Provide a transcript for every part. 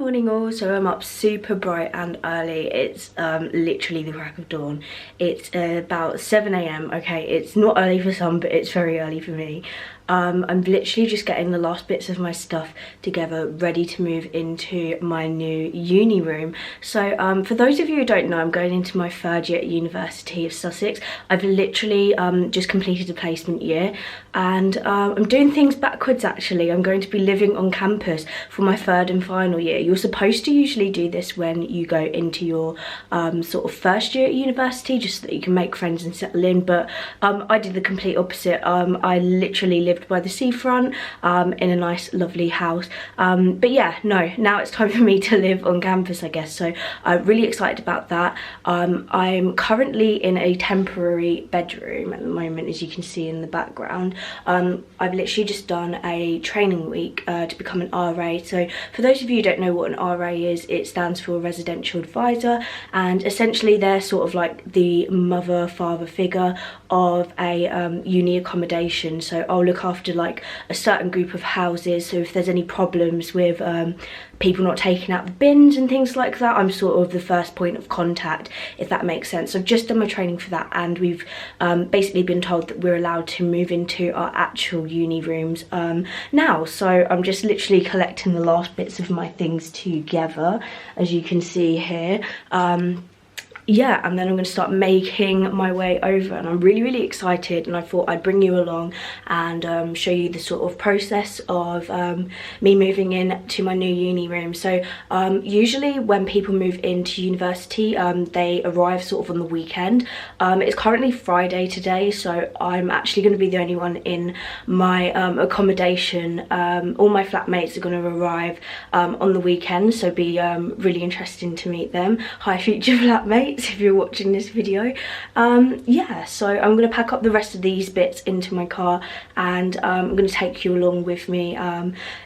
Morning all. So I'm up super bright and early. It's literally the crack of dawn. It's about 7 AM. Okay, it's not early for some, but it's very early for me. I'm literally just getting the last bits of my stuff together, ready to move into my new uni room. So for those of you who don't know, I'm going into my third year at University of Sussex. I've literally just completed a placement year, and I'm doing things backwards actually. I'm going to be living on campus for my third and final year. You're supposed to usually do this when you go into your sort of first year at university, just so that you can make friends and settle in, but I did the complete opposite. I literally lived by the seafront in a nice lovely house, but yeah, no, now it's time for me to live on campus, I guess. So I'm really excited about that. I'm currently in a temporary bedroom at the moment, as you can see in the background. I've literally just done a training week to become an RA. So for those of you who don't know what an RA is, it stands for residential advisor, and essentially they're sort of like the mother father figure of a uni accommodation. So I'll look after like a certain group of houses, so if there's any problems with people not taking out the bins and things like that, I'm sort of the first point of contact, if that makes sense. So I've just done my training for that, and we've basically been told that we're allowed to move into our actual uni rooms now. So I'm just literally collecting the last bits of my things together, as you can see here. Yeah, and then I'm going to start making my way over, and I'm really excited, and I thought I'd bring you along and show you the sort of process of me moving in to my new uni room. So usually when people move into university, they arrive sort of on the weekend. It's currently Friday today, so I'm actually going to be the only one in my accommodation. All my flatmates are going to arrive on the weekend, so it'll be really interesting to meet them. Hi future flatmates, if you're watching this video. Yeah, so I'm going to pack up the rest of these bits into my car, and I'm going to take you along with me,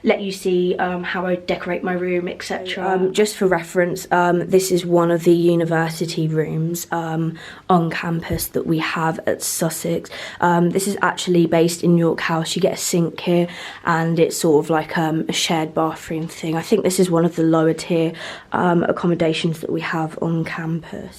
let you see how I decorate my room, etc. Just for reference, this is one of the university rooms on campus that we have at Sussex. This is actually based in York House. You get a sink here, and it's sort of like a shared bathroom thing. I think this is one of the lower tier accommodations that we have on campus.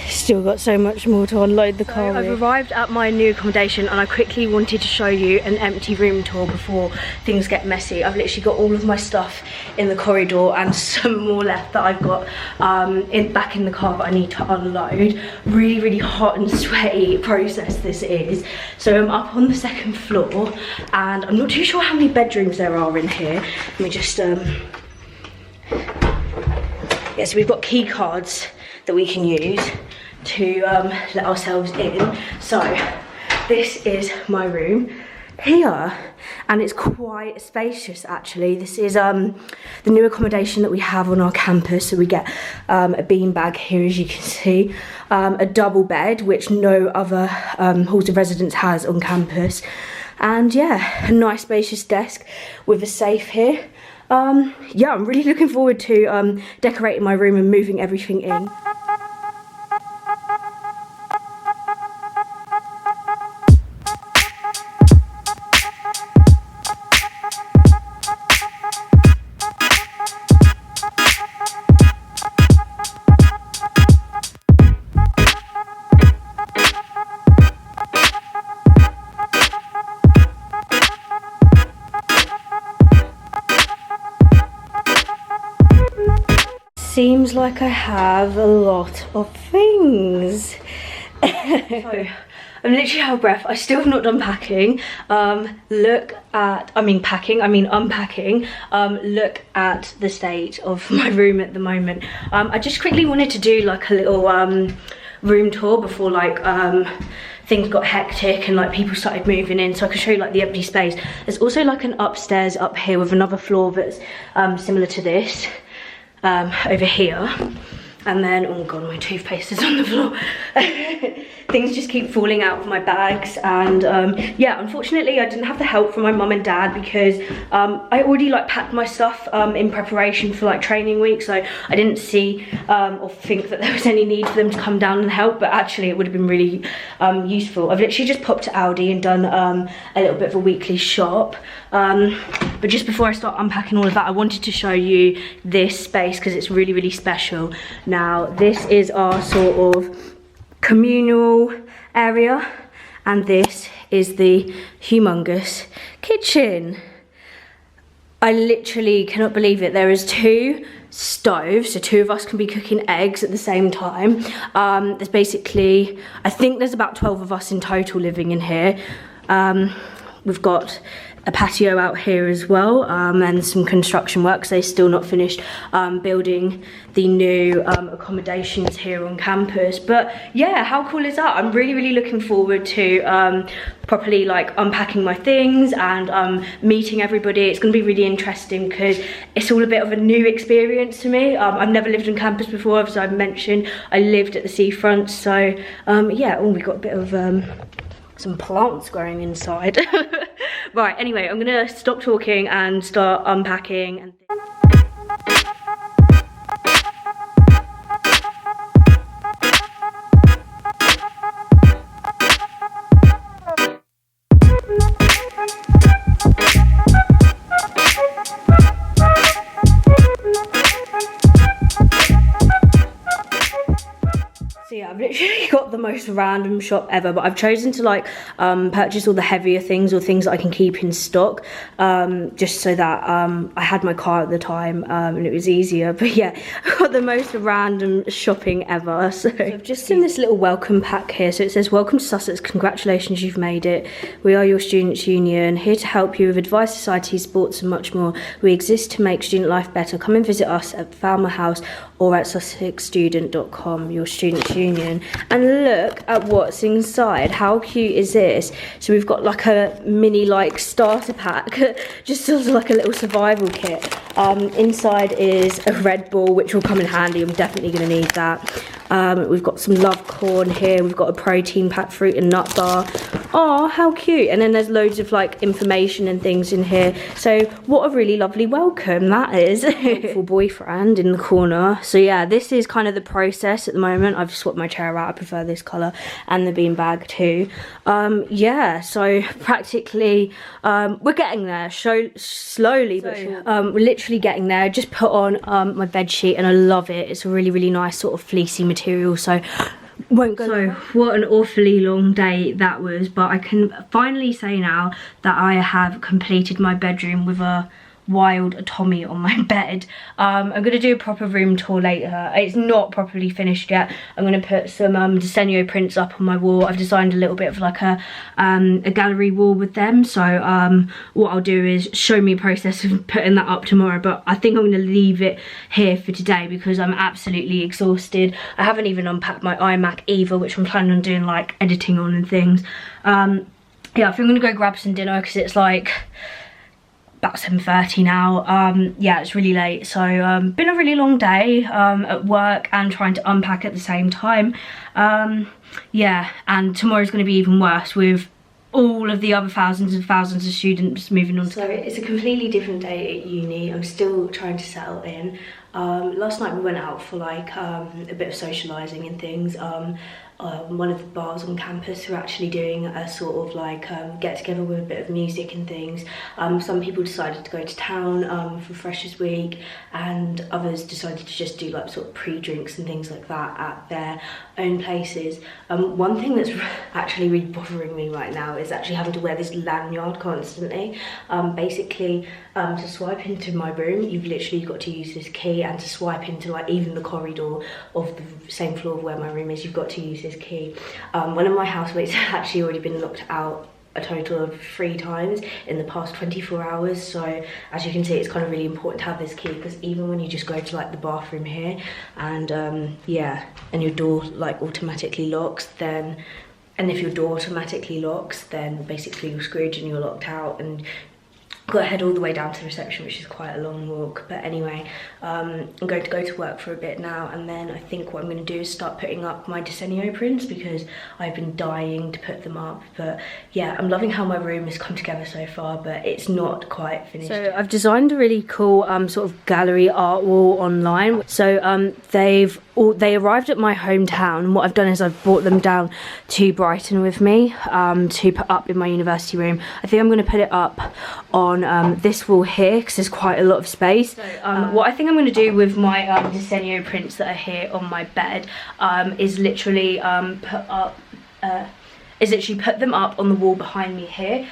Still got so much more to unload the car with. I've arrived at my new accommodation, and I quickly wanted to show you an empty room tour before things get messy. I've literally got all of my stuff in the corridor, and some more left that I've got back in the car that I need to unload. Really hot and sweaty process this is. So I'm up on the second floor, and I'm not too sure how many bedrooms there are in here. Let me just yeah, so we've got key cards that we can use to let ourselves in. So this is my room here, and it's quite spacious actually. This is the new accommodation that we have on our campus. So we get a beanbag here, as you can see, a double bed, which no other halls of residence has on campus, and yeah, a nice spacious desk with a safe here. Yeah, I'm really looking forward to decorating my room and moving everything in. Seems like I have a lot of things. So, I'm literally out of breath. I still have not done packing. Look at, unpacking. Look at the state of my room at the moment. I just quickly wanted to do like a little room tour before like things got hectic and like people started moving in, so I can show you like the empty space. There's also like an upstairs up here with another floor that's similar to this. Over here, and then, oh god, my toothpaste is on the floor. Things just keep falling out of my bags, and yeah, unfortunately I didn't have the help from my mum and dad, because I already like packed my stuff in preparation for like training week, so I didn't see or think that there was any need for them to come down and help, but actually it would have been really useful. I've literally just popped to Aldi and done a little bit of a weekly shop. But just before I start unpacking all of that, I wanted to show you this space because it's really, really special. Now, this is our sort of communal area, and this is the humongous kitchen. I literally cannot believe it. There is 2 stoves, so 2 of us can be cooking eggs at the same time. There's basically, I think there's about 12 of us in total living in here. We've got a patio out here as well, and some construction works. They're still not finished building the new accommodations here on campus. But yeah, how cool is that? I'm really, really looking forward to properly like unpacking my things and meeting everybody. It's going to be really interesting because it's all a bit of a new experience to me. I've never lived on campus before, as I've mentioned. I lived at the seafront, so yeah. Oh, we got a bit of some plants growing inside. Right, anyway, I'm gonna stop talking and start unpacking and So yeah, I've literally got the most random shop ever, but I've chosen to like purchase all the heavier things or things that I can keep in stock, just so that I had my car at the time and it was easier. But yeah, I've got the most random shopping ever. So I've just seen this little welcome pack here. So it says, "Welcome to Sussex, congratulations, you've made it. We are your students' union, here to help you with advice, society, sports and much more. We exist to make student life better. Come and visit us at Falmer House or at sussexstudent.com, your students' union." And look at what's inside. How cute is this? So we've got like a mini like starter pack, just sort of like a little survival kit. Inside is a Red Bull, which will come in handy. I'm definitely going to need that. We've got some love corn here. We've got a protein packed fruit and nut bar. Oh, how cute. And then there's loads of like information and things in here. So what a really lovely welcome that is. For boyfriend in the corner. So yeah, this is kind of the process at the moment. I've swapped my chair out. I prefer this colour, and the beanbag too. Yeah, so practically we're getting there slowly, but we're literally getting there. Just put on my bed sheet and I love it. It's a really, really nice sort of fleecy material, so won't go. So what an awfully long day that was, but I can finally say now that I have completed my bedroom with a wild Tommy on my bed. I'm going to do a proper room tour later. It's not properly finished yet. I'm going to put some Desenio prints up on my wall. I've designed a little bit of like a gallery wall with them, so what I'll do is show me a process of putting that up tomorrow, but I think I'm going to leave it here for today because I'm absolutely exhausted. I haven't even unpacked my iMac either, which I'm planning on doing like editing on and things. Yeah, I think I'm going to go grab some dinner because it's like about 7:30 now. Yeah, it's really late, so been a really long day at work and trying to unpack at the same time. Yeah, and tomorrow's going to be even worse with all of the other thousands and thousands of students moving on. So it's a completely different day at uni. I'm still trying to settle in. Last night we went out for like a bit of socialising and things. One of the bars on campus were actually doing a sort of like get together with a bit of music and things. Some people decided to go to town for Freshers Week, and others decided to just do like sort of pre-drinks and things like that at their own places. One thing that's actually really bothering me right now is actually having to wear this lanyard constantly. Basically, to swipe into my room, you've literally got to use this key, and to swipe into like even the corridor of the same floor of where my room is, you've got to use this key. One of my housemates had actually already been locked out a total of 3 times in the past 24 hours, so as you can see, it's kind of really important to have this key, because even when you just go to like the bathroom here and yeah, and your door like automatically locks, then, and if your door automatically locks, then basically you're screwed and you're locked out, and got to head all the way down to the reception, which is quite a long walk. But anyway, I'm going to go to work for a bit now, and then I think what I'm going to do is start putting up my Desenio prints, because I've been dying to put them up. But yeah, I'm loving how my room has come together so far, but it's not quite finished yet. I've designed a really cool sort of gallery art wall online. So they've they arrived at my hometown, and what I've done is I've brought them down to Brighton with me to put up in my university room. I think I'm going to put it up on this wall here because there's quite a lot of space. So, what I think I'm going to do with my Desenio prints that are here on my bed is literally put them up on the wall behind me here.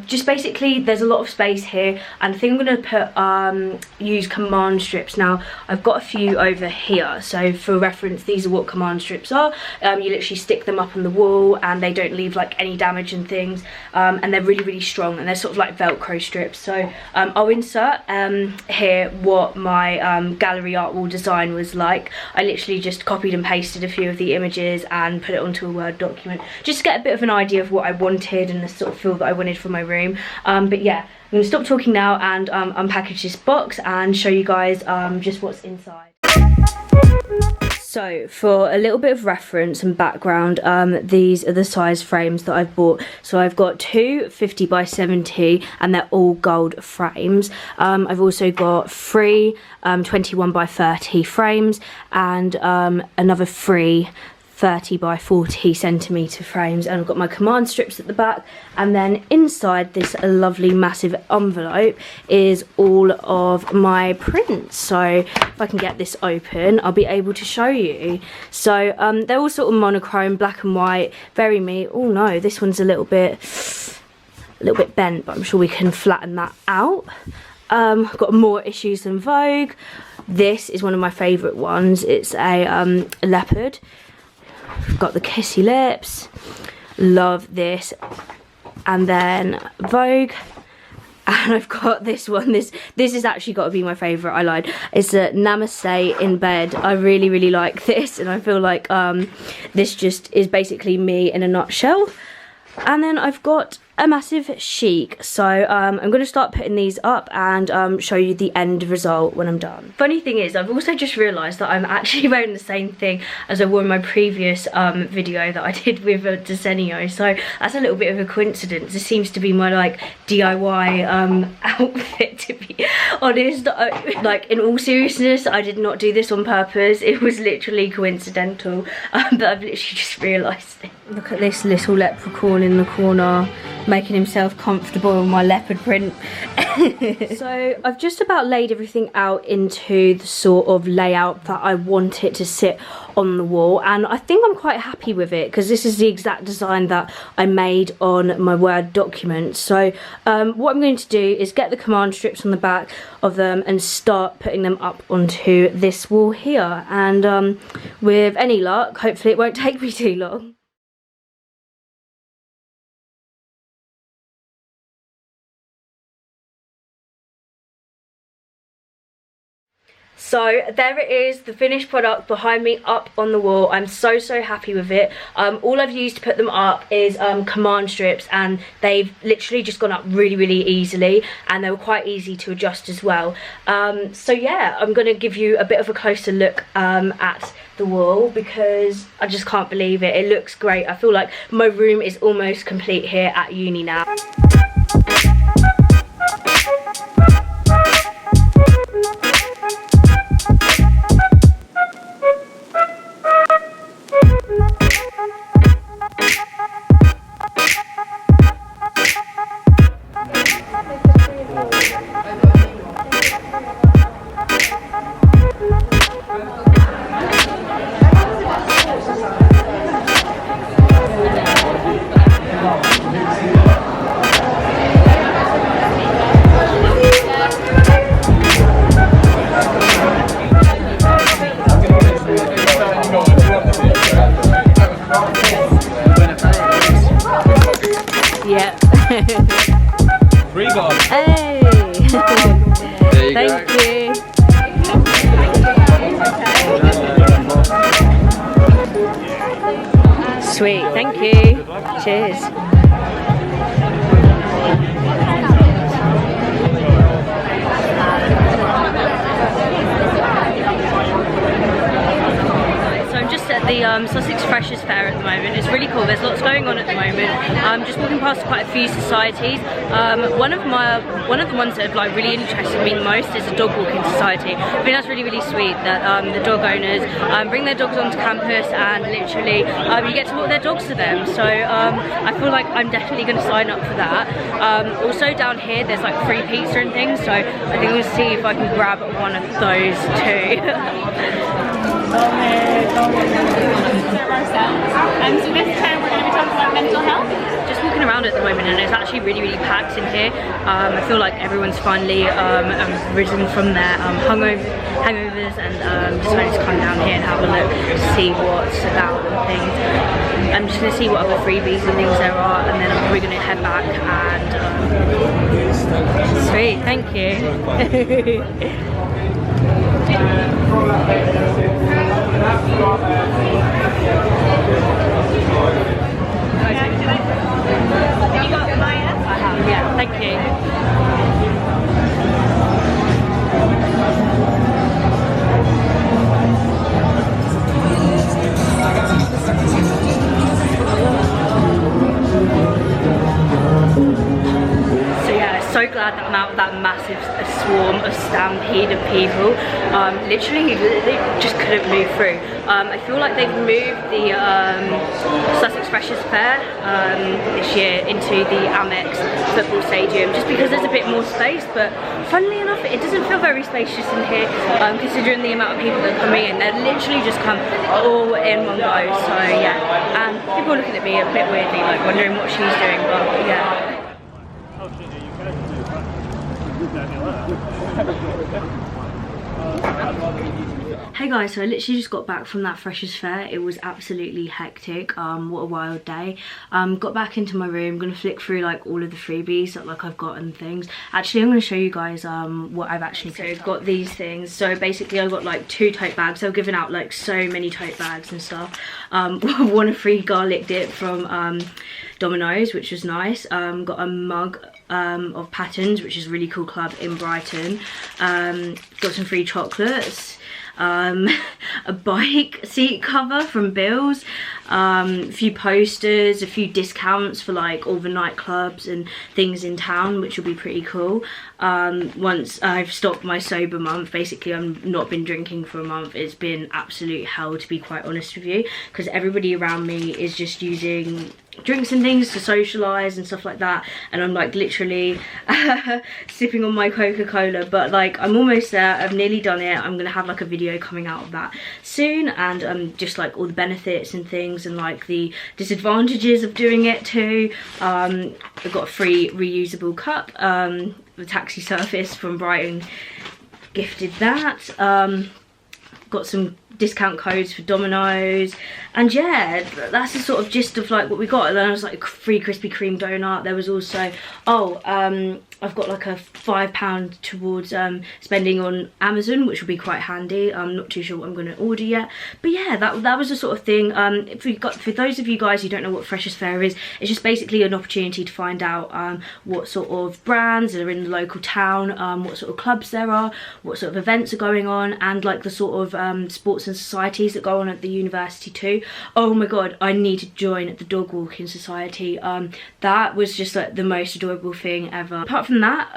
Just basically, there's a lot of space here, and I think I'm going to use command strips. Now, I've got a few over here, so for reference, these are what command strips are. You literally stick them up on the wall, and they don't leave like any damage and things, and they're really, really strong, and they're sort of like Velcro strips. So I'll insert here what my gallery art wall design was like. I literally just copied and pasted a few of the images and put it onto a Word document, just to get a bit of an idea of what I wanted and the sort of feel that I wanted for my room. But yeah, I'm going to stop talking now and unpackage this box and show you guys just what's inside. So for a little bit of reference and background, these are the size frames that I've bought. So I've got two 50 by 70 and they're all gold frames. I've also got three 21 by 30 frames and another three 30 by 40 centimetre frames, and I've got my command strips at the back, and then inside this lovely massive envelope is all of my prints. So if I can get this open, I'll be able to show you. So they're all sort of monochrome, black and white, very me. Oh no, this one's a little bit bent, but I'm sure we can flatten that out. I've got More Issues Than Vogue. This is one of my favourite ones. It's a leopard. Got the kissy lips, love this. And then Vogue, and I've got this one. This has actually got to be my favourite. I lied. It's a Namaste in Bed. I really like this, and I feel like this just is basically me in a nutshell. And then I've got a massive chic. So I'm going to start putting these up and show you the end result when I'm done. Funny thing is, I've also just realised that I'm actually wearing the same thing as I wore in my previous video that I did with Desenio. So that's a little bit of a coincidence. This seems to be my like DIY outfit, to be honest. Like, in all seriousness, I did not do this on purpose. It was literally coincidental, but I've literally just realised it. Look at this little leprechaun in the corner, making himself comfortable in my leopard print. So I've just about laid everything out into the sort of layout that I want it to sit on the wall, and I think I'm quite happy with it because this is the exact design that I made on my Word document. So what I'm going to do is get the command strips on the back of them and start putting them up onto this wall here, and with any luck, hopefully it won't take me too long. So there it is, the finished product behind me up on the wall. I'm so happy with it. All I've used to put them up is command strips, and they've literally just gone up really easily, and they were quite easy to adjust as well. So yeah, I'm going to give you a bit of a closer look at the wall because I just can't believe it. It looks great. I feel like my room is almost complete here at uni now. Hey! Thank you. Sweet, thank you. Cheers. So I'm just at the Sussex Freshers Fair at the moment. It's really cool. There's lots going on at the moment. Just walking past quite a few societies. One of the ones that have like really interested me the most is a dog walking society. I think that's really sweet that the dog owners bring their dogs onto campus and literally you get to walk their dogs to them. So I feel like I'm definitely going to sign up for that. Also down here there's like free pizza and things, so I think I'm going to see if I can grab one of those too. So this time we're going to be talking about mental health. Just walking around at the moment and it's actually really packed in here. I feel like everyone's finally risen from their hangovers and decided to come down here and have a look to see what's about and things. I'm just going to see what other freebies and things there are, and then I'm probably going to head back and sweet, thank you. Have you got the Maya? I have, yeah, thank you. So glad that I'm out of that massive swarm of stampede of people. Literally they just couldn't move through. I feel like they've moved the Sussex Freshers Fair this year into the Amex football stadium just because there's a bit more space, but funnily enough it doesn't feel very spacious in here considering the amount of people that are coming in. They're literally just come all in one go, so yeah. And people are looking at me a bit weirdly, like wondering what she's doing, but yeah. Hey guys, so I literally just got back from that Freshers Fair. It was absolutely hectic. What a wild day. Got back into my room, gonna flick through like all of the freebies that like I've got and things. Actually, I'm gonna show you guys what I've actually got these things. So basically I got like 2 tote bags. They've given out like so many tote bags and stuff. Won a free garlic dip from Domino's, which was nice. Got a mug of Patterns, which is a really cool club in Brighton. Got some free chocolates. A bike seat cover from Bill's, a few posters, a few discounts for like all the nightclubs and things in town, which will be pretty cool. Once I've stopped my sober month, basically I've not been drinking for a month. It's been absolute hell, to be quite honest with you, because everybody around me is just using drinks and things to socialise and stuff like that, and I'm like literally sipping on my Coca-Cola, but like I'm almost there. I've nearly done it. I'm gonna have like a video coming out of that soon, and just like all the benefits and things and like the disadvantages of doing it too. I've got a free reusable cup, the taxi service from Brighton gifted that. Got some discount codes for Domino's, and yeah, that's the sort of gist of like what we got. And then I was like free Krispy Kreme donut. There was also I've got like a £5 towards spending on Amazon, which will be quite handy. I'm not too sure what I'm going to order yet, but yeah, that was the sort of thing. For those of you guys who don't know what Freshers Fair is, it's just basically an opportunity to find out what sort of brands are in the local town, what sort of clubs there are, what sort of events are going on, and like the sort of sports and societies that go on at the university too. Oh my god, I need to join the dog walking society. That was just like the most adorable thing ever. Apart from that,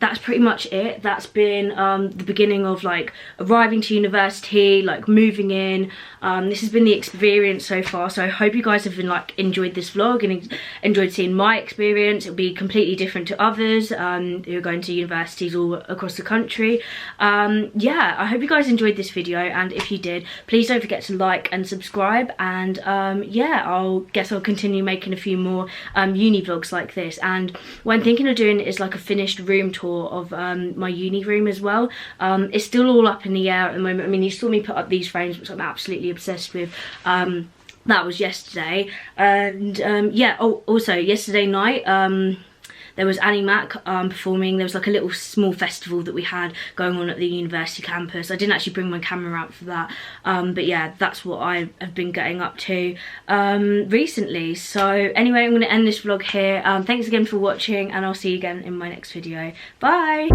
that's pretty much it. That's been the beginning of like arriving to university, like moving in. This has been the experience so far, so I hope you guys have been like enjoyed this vlog and enjoyed seeing my experience. It'll be completely different to others who are going to universities all across the country. Yeah, I hope you guys enjoyed this video, and if you did, please don't forget to like and subscribe, and yeah, I'll continue making a few more uni vlogs like this. And what I'm thinking of doing is like a finished room tour of my uni room as well. It's still all up in the air at the moment. I mean, you saw me put up these frames, which I'm absolutely obsessed with. That was yesterday, and yeah, also yesterday night there was Annie Mac performing. There was like a little small festival that we had going on at the university campus. I didn't actually bring my camera out for that, but yeah, that's what I have been getting up to recently. So anyway, I'm going to end this vlog here. Thanks again for watching, and I'll see you again in my next video. Bye!